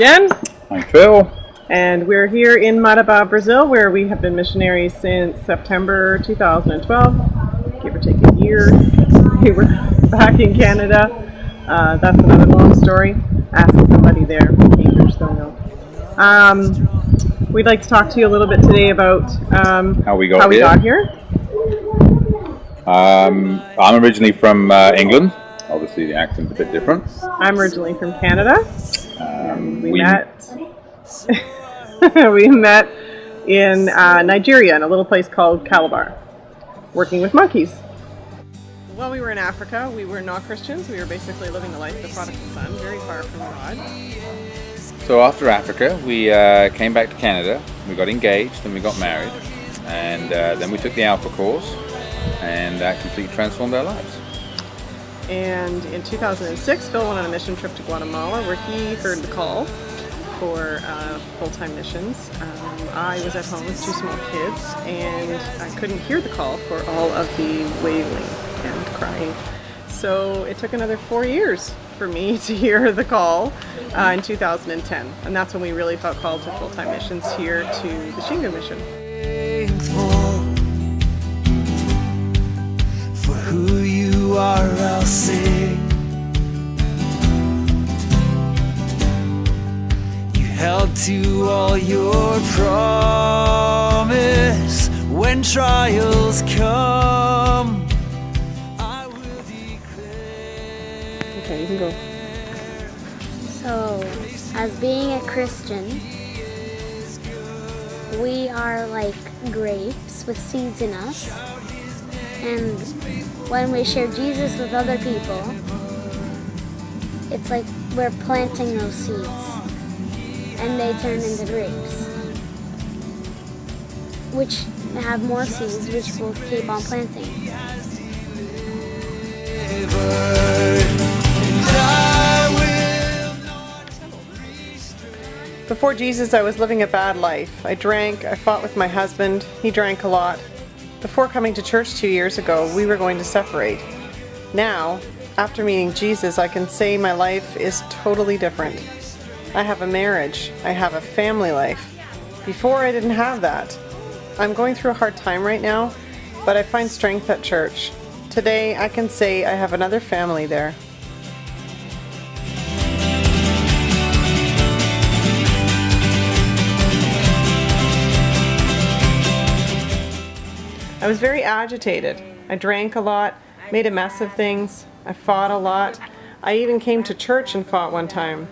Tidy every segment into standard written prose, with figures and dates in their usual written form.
Jen. I'm Phil. And we're here in Marabá, Brazil, where we have been missionaries since September 2012, give or take a year. We were back in Canada. That's another long story. Ask somebody there, Cambridge, they'll know. We'd like to talk to you a little bit today about how we got here. I'm originally from England. Obviously, the accent's a bit different. I'm originally from Canada. We met in Nigeria in a little place called Calabar, working with monkeys. While we were in Africa, we were not Christians. We were basically living the life of the prodigal son, very far from God. So after Africa, we came back to Canada. We got engaged and we got married. And then we took the Alpha course, and that completely transformed our lives. And in 2006, Phil went on a mission trip to Guatemala where he heard the call for full-time missions. I was at home with two small kids and I couldn't hear the call for all of the wailing and crying. So it took another 4 years for me to hear the call in 2010. And that's when we really felt called to full-time missions here to the Shingo mission. For who you are, I'll sing. You held to all your promise. When trials come, I will declare. Okay, you can go. So, as being a Christian, we are like grapes with seeds in us. And when we share Jesus with other people, it's like we're planting those seeds and they turn into grapes, which have more seeds, which we'll keep on planting. Before Jesus, I was living a bad life. I drank, I fought with my husband, he drank a lot. Before coming to church 2 years ago, we were going to separate. Now, after meeting Jesus, I can say my life is totally different. I have a marriage. I have a family life. Before, I didn't have that. I'm going through a hard time right now, but I find strength at church. Today, I can say I have another family there. I was very agitated. I drank a lot, made a mess of things. I fought a lot. I even came to church and fought one time.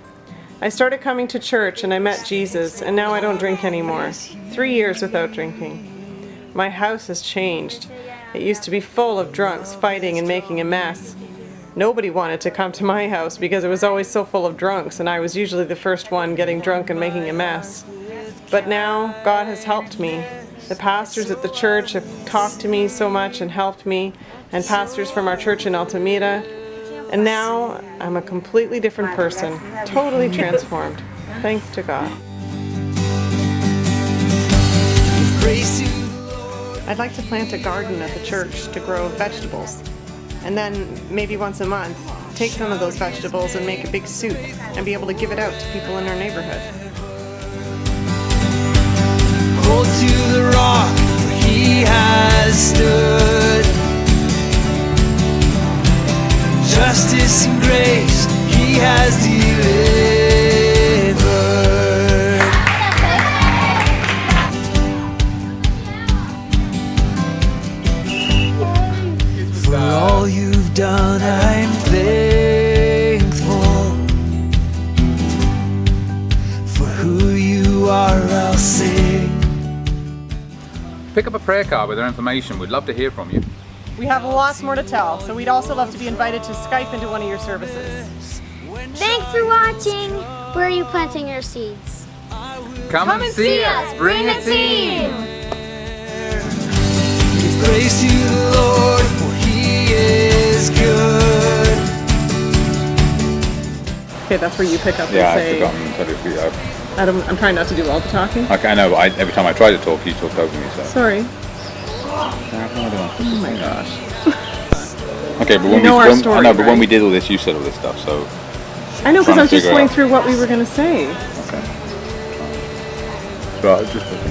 I started coming to church and I met Jesus, and now I don't drink anymore. 3 years without drinking. My house has changed. It used to be full of drunks fighting and making a mess. Nobody wanted to come to my house because it was always so full of drunks, and I was usually the first one getting drunk and making a mess. But now, God has helped me. The pastors at the church have talked to me so much and helped me, and pastors from our church in Altamira. And now I'm a completely different person, totally transformed. Thanks to God. I'd like to plant a garden at the church to grow vegetables. And then maybe once a month, take some of those vegetables and make a big soup and be able to give it out to people in our neighborhood. Hold to the rock, for he has stood. Justice and grace, he has delivered. For all you've done, I'm thankful. For who you are, I'll sing. Pick up a prayer card with our information. We'd love to hear from you. We have lots more to tell, so we'd also love to be invited to Skype into one of your services. Thanks for watching! Where are you planting your seeds? Come and see us. Bring a team. Give praise to the Lord, for he is good. Okay, that's where you pick up Yeah, and I've say... forgotten. Totally. I'm trying not to do all the talking. Okay, I know, but every time I try to talk, you talk over me, so. Sorry. I have no idea what I'm supposed to Oh my say. gosh. Okay, but when we did all this, you said all this stuff, so. I know, because I was just figure going out. through what we were going to say. Right, just